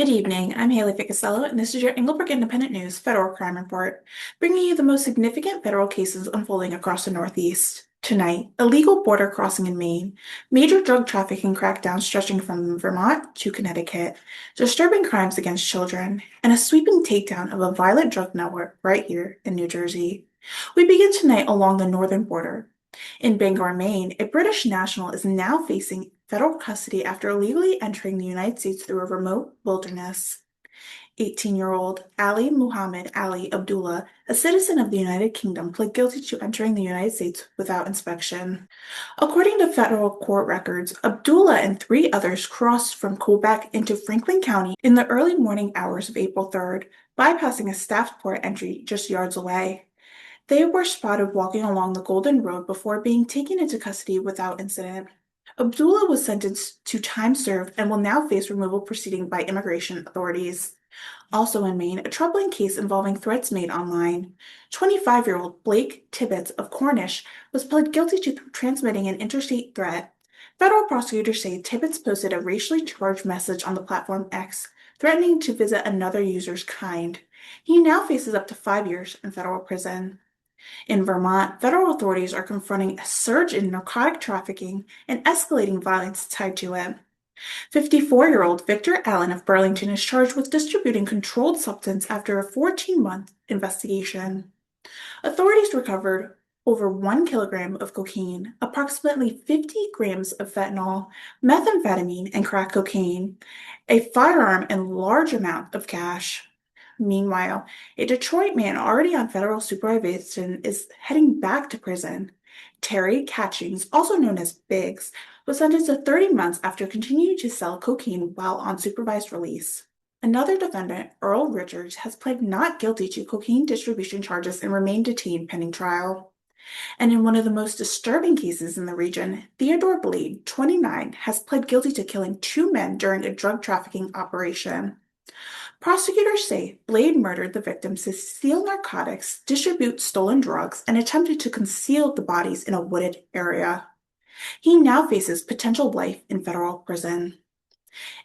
Good evening. I'm Haylee Ficuciello, and this is your Englebrook Independent News Federal Crime Report, bringing you the most significant federal cases unfolding across the Northeast. Tonight, illegal border crossing in Maine, major drug trafficking crackdown stretching from Vermont to Connecticut, disturbing crimes against children, and a sweeping takedown of a violent drug network right here in New Jersey. We begin tonight along the northern border. In Bangor, Maine, a British national is now facing federal custody after illegally entering the United States through a remote wilderness. 18-year-old Ali Muhammad Ali Abdullah, a citizen of the United Kingdom, pled guilty to entering the United States without inspection. According to federal court records, Abdullah and three others crossed from Quebec into Franklin County in the early morning hours of April 3rd, bypassing a staffed port entry just yards away. They were spotted walking along the Golden Road before being taken into custody without incident. Abdullah was sentenced to time served and will now face removal proceeding by immigration authorities. Also in Maine, a troubling case involving threats made online. 25-year-old Blake Tibbetts of Cornish was pled guilty to transmitting an interstate threat. Federal prosecutors say Tibbetts posted a racially charged message on the platform X, threatening to visit another user's kind. He now faces up to 5 years in federal prison. In Vermont, federal authorities are confronting a surge in narcotic trafficking and escalating violence tied to it. 54-year-old Victor Allen of Burlington is charged with distributing controlled substance after a 14-month investigation. Authorities recovered over 1 kilogram of cocaine, approximately 50 grams of fentanyl, methamphetamine, and crack cocaine, a firearm, and large amount of cash. Meanwhile, a Detroit man already on federal supervision is heading back to prison. Terry Catchings, also known as Biggs, was sentenced to 30 months after continuing to sell cocaine while on supervised release. Another defendant, Earl Richards, has pled not guilty to cocaine distribution charges and remained detained pending trial. And in one of the most disturbing cases in the region, Theodore Blade, 29, has pled guilty to killing 2 men during a drug trafficking operation. Prosecutors say Blade murdered the victims to steal narcotics, distribute stolen drugs, and attempted to conceal the bodies in a wooded area. He now faces potential life in federal prison.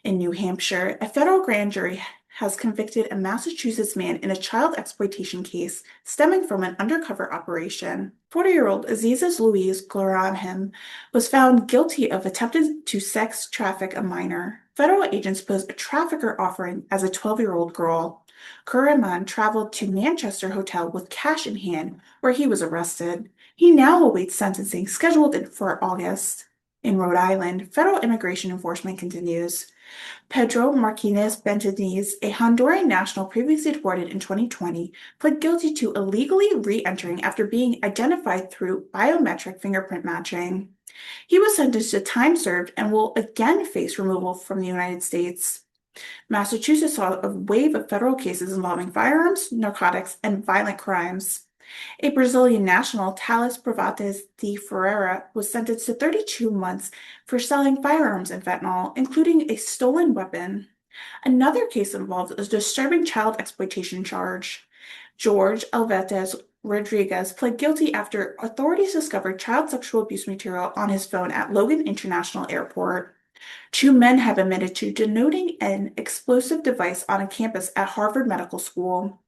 In New Hampshire, a federal grand jury has convicted a Massachusetts man in a child exploitation case stemming from an undercover operation. 40-year-old Aziza Louise Granham was found guilty of attempted to sex traffic a minor. Federal agents posed a trafficker offering as a 12-year-old girl. Kuraman traveled to Manchester Hotel with cash in hand, where he was arrested. He now awaits sentencing scheduled for August. In Rhode Island, federal immigration enforcement continues. Pedro Martinez Bentaniz, a Honduran national previously deported in 2020, pled guilty to illegally re-entering after being identified through biometric fingerprint matching. He was sentenced to time served and will again face removal from the United States. Massachusetts saw a wave of federal cases involving firearms, narcotics, and violent crimes. A Brazilian national, Thales Privates de Ferreira, was sentenced to 32 months for selling firearms and fentanyl, including a stolen weapon. Another case involved a disturbing child exploitation charge. George Alvetes Rodriguez pled guilty after authorities discovered child sexual abuse material on his phone at Logan International Airport. 2 men have admitted to detonating an explosive device on a campus at Harvard Medical School.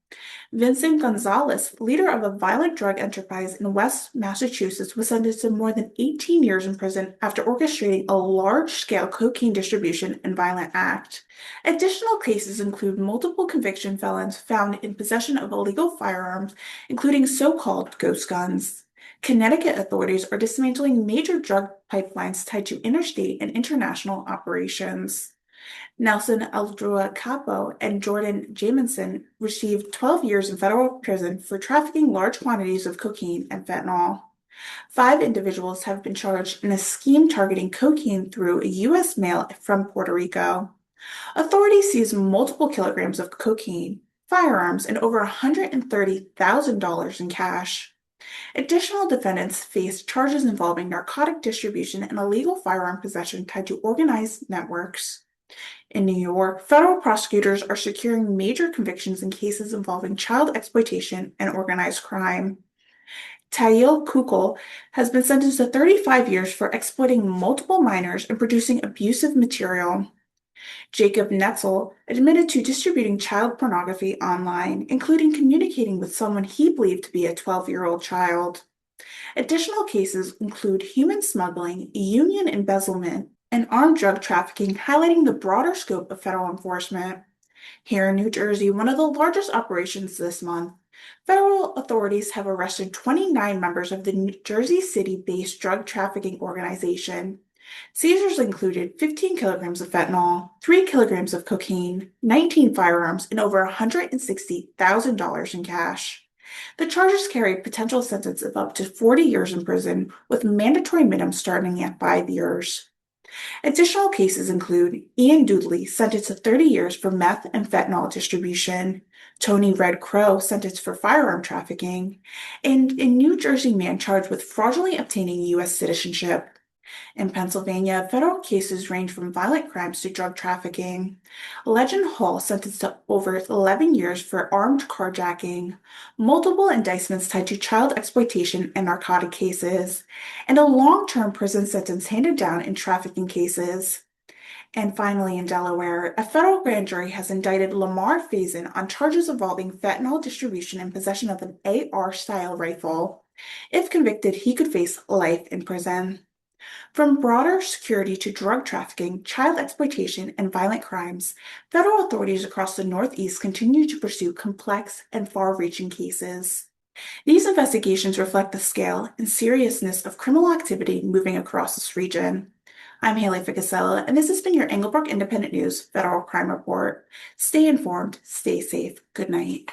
Vincent Gonzalez, leader of a violent drug enterprise in West Massachusetts, was sentenced to more than 18 years in prison after orchestrating a large-scale cocaine distribution and violent act. Additional cases include multiple conviction felons found in possession of illegal firearms, including so-called ghost guns. Connecticut authorities are dismantling major drug pipelines tied to interstate and international operations. Nelson Eldrua Capo and Jordan Jamison received 12 years in federal prison for trafficking large quantities of cocaine and fentanyl. 5 individuals have been charged in a scheme targeting cocaine through a U.S. mail from Puerto Rico. Authorities seized multiple kilograms of cocaine, firearms, and over $130,000 in cash. Additional defendants face charges involving narcotic distribution and illegal firearm possession tied to organized networks. In New York, federal prosecutors are securing major convictions in cases involving child exploitation and organized crime. Tail Kukul has been sentenced to 35 years for exploiting multiple minors and producing abusive material. Jacob Netzel admitted to distributing child pornography online, including communicating with someone he believed to be a 12-year-old child. Additional cases include human smuggling, union embezzlement, and armed drug trafficking, highlighting the broader scope of federal enforcement. Here in New Jersey, one of the largest operations this month, federal authorities have arrested 29 members of the New Jersey City-based drug trafficking organization. Seizures included 15 kilograms of fentanyl, 3 kilograms of cocaine, 19 firearms, and over $160,000 in cash. The charges carry a potential sentence of up to 40 years in prison, with mandatory minimums starting at 5 years. Additional cases include Ian Dudley, sentenced to 30 years for meth and fentanyl distribution, Tony Red Crow, sentenced for firearm trafficking, and a New Jersey man charged with fraudulently obtaining U.S. citizenship. In Pennsylvania, federal cases range from violent crimes to drug trafficking. Legend Hall sentenced to over 11 years for armed carjacking, multiple indictments tied to child exploitation and narcotic cases, and a long-term prison sentence handed down in trafficking cases. And finally, in Delaware, a federal grand jury has indicted Lamar Faison on charges involving fentanyl distribution and possession of an AR-style rifle. If convicted, he could face life in prison. From broader security to drug trafficking, child exploitation, and violent crimes, federal authorities across the Northeast continue to pursue complex and far-reaching cases. These investigations reflect the scale and seriousness of criminal activity moving across this region. I'm Haylee Ficuciello, and this has been your Englebrook Independent News Federal Crime Report. Stay informed, stay safe. Good night.